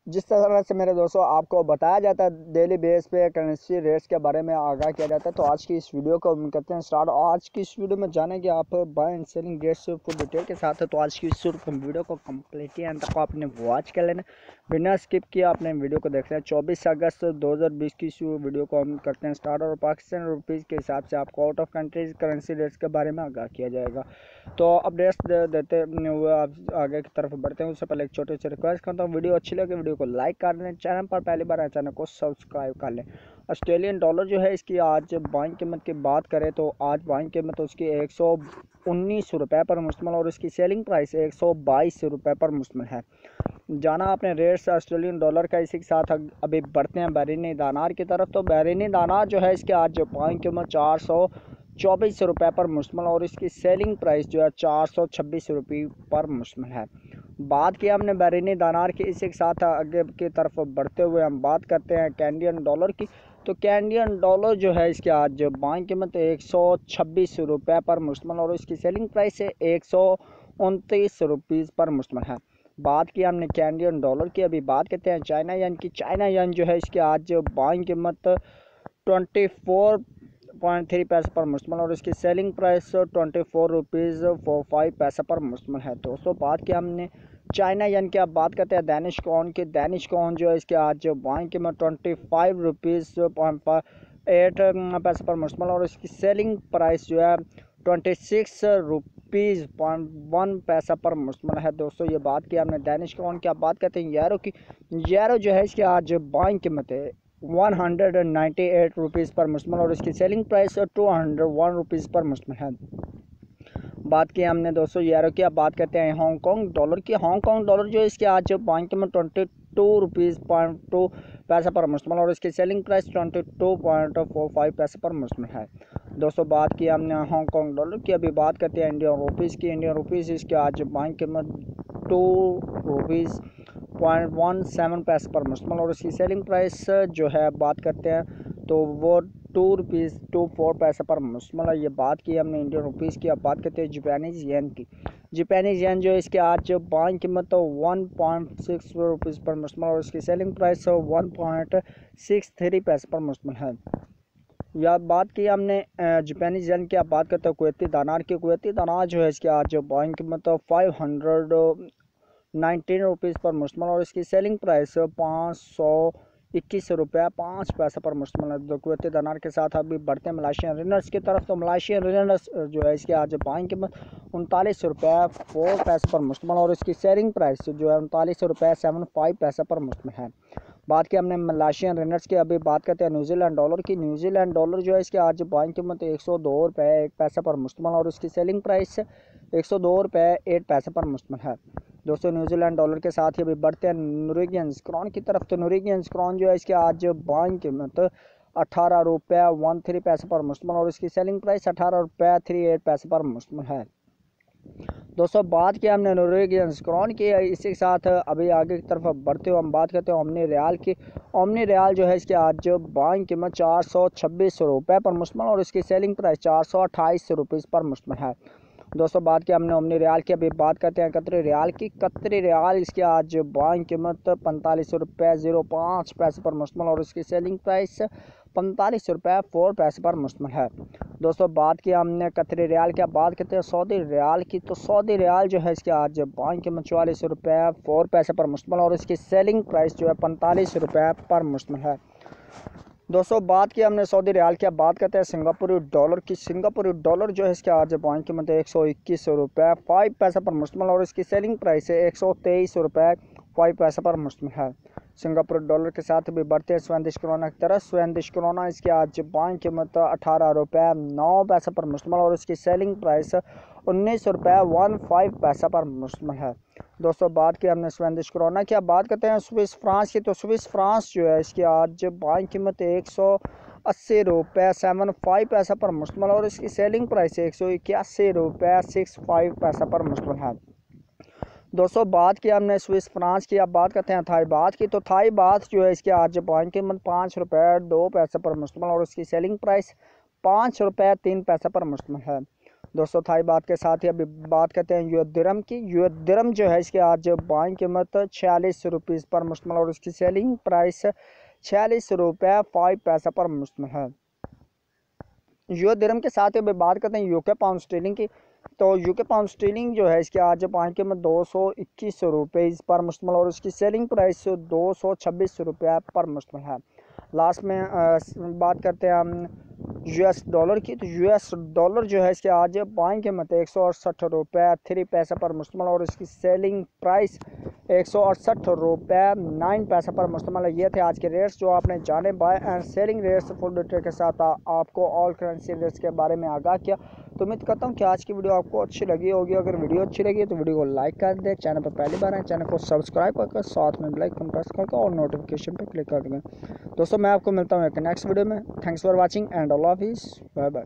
जिस तरह से मेरे दोस्तों आपको बताया जाता है डेली बेस पे करेंसी रेट्स के बारे में आगाह किया जाता है, तो आज की इस वीडियो को हम करते हैं स्टार्ट। आज की इस वीडियो में जानेंगे आप buy and selling rates full detail के साथ है। तो आज की इस वीडियो को कम्प्लीटली अंत तक आपने वॉच कर लेना, बिना स्किप किए आपने वीडियो को देख लेना। 24 अगस्त 2020 की इस वीडियो को हम करते हैं स्टार्ट और पाकिस्तान रुपीज़ के हिसाब से आपको out of countries currency rates के बारे में आगाह किया जाएगा। तो अपडेट्स देते हुए आप आगे की तरफ बढ़ते हैं, उससे पहले एक छोटे से रिक्वेस्ट करता हूँ, वीडियो अच्छी लगे वीडियो को लाइक कर दें, चैनल पर पहली बार आए चैनल को सब्सक्राइब कर लें। ऑस्ट्रेलियन डॉलर जो है इसकी आज बाइंग कीमत की बात करें तो आज बाइंग कीमत उसकी 119 रुपये पर मुश्तमिल और इसकी सेलिंग प्राइस 122 रुपये पर मुश्तमिल है। जाना आपने रेट्स ऑस्ट्रेलियन डॉलर का। इसी के साथ अभी बढ़ते हैं बहरीनी दानार की तरफ। तो बहरीनी दानार जो है इसकी आज बाइंग कीमत 424 रुपये पर मुश्तमिल और इसकी सेलिंग प्राइस जो है 426 रुपये पर मुश्तमिल है। बात की हमने बहरीनी दानार की। इसी के साथ आगे की तरफ बढ़ते हुए हम बात करते हैं कैनेडियन डॉलर की। तो कैनेडियन डॉलर जो है इसकी आज बाइंग कीमत 126 रुपये पर मुश्तमिल और इसकी सेलिंग प्राइस है 129 रुपीज़ पर मुश्तमिल है। बात की हमने कैनेडियन डॉलर की। अभी बात करते हैं चाइना यन की। चाइना यन जो है इसकी आज बाइंग कीमत 24.3 पैसे पर मुश्तमिल और इसकी सेलिंग प्राइस 24 रुपीज़ 45 पैसे पर मुश्तमिल है। दोस्तों बात की हमने चाइना यन की। अब बात करते हैं दैनिश कॉन की। दैनिश कॉन जो है इसके आज बाइंग कीमत 25 रुपीज़ 8 पैसे पर मुश्तमिल और इसकी सेलिंग प्राइस जो है 26 रुपीज़ 1 पैसा पर मुश्तमिल है। दोस्तों ये बात की हमने दैनिश कॉन की। अब बात करते हैं यूरो की। यूरो जो है इसकी आज बाइंग कीमत है 198 रुपीज़ पर मुश्तमिल और इसकी सेलिंग प्राइस 201 रुपीज़ पर मुश्तमिल है। बात की हमने दोस्तों यूरो की। अब बात करते हैं हांगकॉन्ग डॉलर की। हांगकॉन्ग डॉलर जो है इसकी आज बाइंग कीमत 22 रुपीज़ 2 पैसा पर मुश्तमिल और इसकी सेलिंग प्राइस 22.45 पैसे पर मुश्तमिल है। दोस्तों बात की हमने हांगकॉन्ग डॉलर की। अभी बात करते हैं इंडियन रुपीज़ की। इंडियन रुपीज़ इसकी आज बाइंग कीमत 2 रुपीज़ 0.17 पैसे पर मुश्तमिल और इसकी सेलिंग प्राइस जो है बात करते हैं तो वो 2 रुपीज़ 24 पैसे पर मुश्तमिल है। ये बात की हमने इंडियन रुपीज़ की। अब बात करते हैं जापानीज़ येन की। जापानीज़ येन जो इसके आज बाइंग कीमत 1.6 रुपीज़ पर मुश्तमिल और इसकी सेलिंग प्राइस 1.63 पैसे पर मुश्तमिल है। या बात की हमने जापानीज़ येन की। अब बात करते हैं कुवैती दानार की। कुवैती दानार जो है इसके आज बाइंग कीमत 519 रुपीज़ पर मुश्तमिल और इसकी सेलिंग प्राइस 521 रुपये 5 पैसे पर मुश्तमिल है। तो कुवैती दिनार के साथ अभी बढ़ते हैं मलेशियन रिनर्स की तरफ। तो मलेशियन रिनर्स जो है इसके आज बाइंग कीमत 39 रुपये 4 पैसे पर मुश्तमिल और इसकी सेलिंग प्राइस जो है 39 रुपये 75 पैसे पर मुश्तमिल है। बात की हमने मलेशियन रिनर्स की। अभी बात करते हैं न्यूजीलैंड डॉलर की। न्यूजीलैंड डॉलर जो है इसके आज बाइंग कीमत 102 रुपये 1 पैसे पर मुश्तमिल और इसकी सेलिंग प्राइस 102 रुपये 8 पैसे पर मुश्तमिल है। दोस्तों न्यूजीलैंड डॉलर के साथ ही अभी बढ़ते हैं नॉर्वेजियन क्रोन की तरफ। तो नॉर्वेजियन क्रोन जो है इसके आज बाइंग कीमत 18 रुपये 13 पैसे पर मुश्तमिल और इसकी सेलिंग प्राइस 18 रुपये 38 पैसे पर मुश्तमिल है। दोस्तों बात की हमने नॉर्वेजियन क्रोन की। इसी के साथ अभी आगे की तरफ बढ़ते हुए हम बात करते हैं ओमनी रियाल की। ओमनी रियाल जो है इसके आज बाइंग कीमत 426 रुपये पर मुश्तमिल और इसकी सेलिंग प्राइस 428 रुपीज़ पर मुश्तमिल है। दोस्तों बात की हमने ओमनी रियाल की। अभी बात करते हैं कतरी रियाल की। कतरी रियाल इसकी आज बाइंग कीमत 45 रुपये 05 पैसे पर मुश्तमिल और इसकी सेलिंग प्राइस 45 रुपये 4 पैसे पर मुश्तमिल है। दोस्तों बात की हमने कतरी रियाल की। अब बात करते हैं सऊदी रियाल की। तो सऊदी रियाल जो है इसकी आज बाइंग कीमत 44 रुपये 4 पैसे पर मुश्तमिल और इसकी सेलिंग प्राइस जो है 45 रुपये पर मुश्तमिल है। दोस्तों बात की हमने सऊदी रियाल की। अब बात करते हैं सिंगापुरी डॉलर की। सिंगापुरी डॉलर जो है इसके आज बाइंग कीमत 121 रुपये 5 पैसे पर मुश्तमिल और इसकी सेलिंग प्राइस है 123 रुपये 5 पैसे पर मुश्तमिल है। सिंगापुर डॉलर के साथ भी बढ़ते हैं स्वेदिश क्रोना की तरफ। स्वेदिश क्रोना इसकी आज बाइंग कीमत 18 रुपये 9 पैसे पर मुश्तमिल और इसकी सेलिंग प्राइस 19 रुपये 15 पैसा पर मुश्तमिल है। दोस्तों बात की हमने स्वेदिश क्रोना की। अब बात करते हैं स्विस फ्रांस की। तो स्विस फ्रांस जो है इसकी आज बाइंग कीमत 180 रुपये 75 पैसा पर मुश्तमिल और इसकी सेलिंग प्राइस 181 रुपये 65 पैसा पर मुश्तमिल है। दोस्तों बात की हमने स्विस फ्रांस की। अब बात करते हैं थाई बात की। तो थाई बात जो है इसकी आज बाइंग कीमत 5 रुपये 2 पैसे पर मुश्तमिल और इसकी सेलिंग प्राइस 5 रुपये 3 पैसे पर मुश्तमिल है। दोस्तों थाई बात के साथ ही अभी बात करते हैं यूएस दिरहम की। यूएस दिरहम जो है इसके आज बाइंग कीमत 46 रुपीज़ पर मुश्तमिल और उसकी सेलिंग प्राइस 46 रुपये 5 पैसा पर मुश्तमिल है। यूएस दिरहम के साथ ही अभी बात करते हैं यूके पाउंड स्टर्लिंग की। तो यूके पाउंड स्टर्लिंग जो है इसके आज बाइंग कीमत 221 रुपये पर मुश्तमिल और उसकी सेलिंग प्राइस 226 रुपये पर मुश्तमिल है। लास्ट में बात करते हैं हम यूएस डॉलर की। तो यूएस डॉलर जो है इसके आज बाइंग कीमत 168 रुपये 3 पैसा पर मुश्तमिल और इसकी सेलिंग प्राइस 168 रुपये 9 पैसा पर मुश्तमिल है। ये थे आज के रेट्स जो आपने जाने। Buy and selling rates full detail के साथ आपको ऑल करेंसी रेट्स के बारे में आगाह किया। तो उम्मीद करता हूँ कि आज की वीडियो आपको अच्छी लगी होगी। अगर वीडियो अच्छी लगी तो वीडियो को लाइक कर दें, चैनल पर पहली बार आए चैनल को सब्सक्राइब करके साथ में बेल आइकन प्रेस करके और नोटिफिकेशन पर क्लिक कर देंगे। दोस्तों मैं आपको मिलता हूँ एक नेक्स्ट वीडियो में। थैंक्स फॉर वॉचिंग एंड अल्लाह हाफिज़, बाय बाय।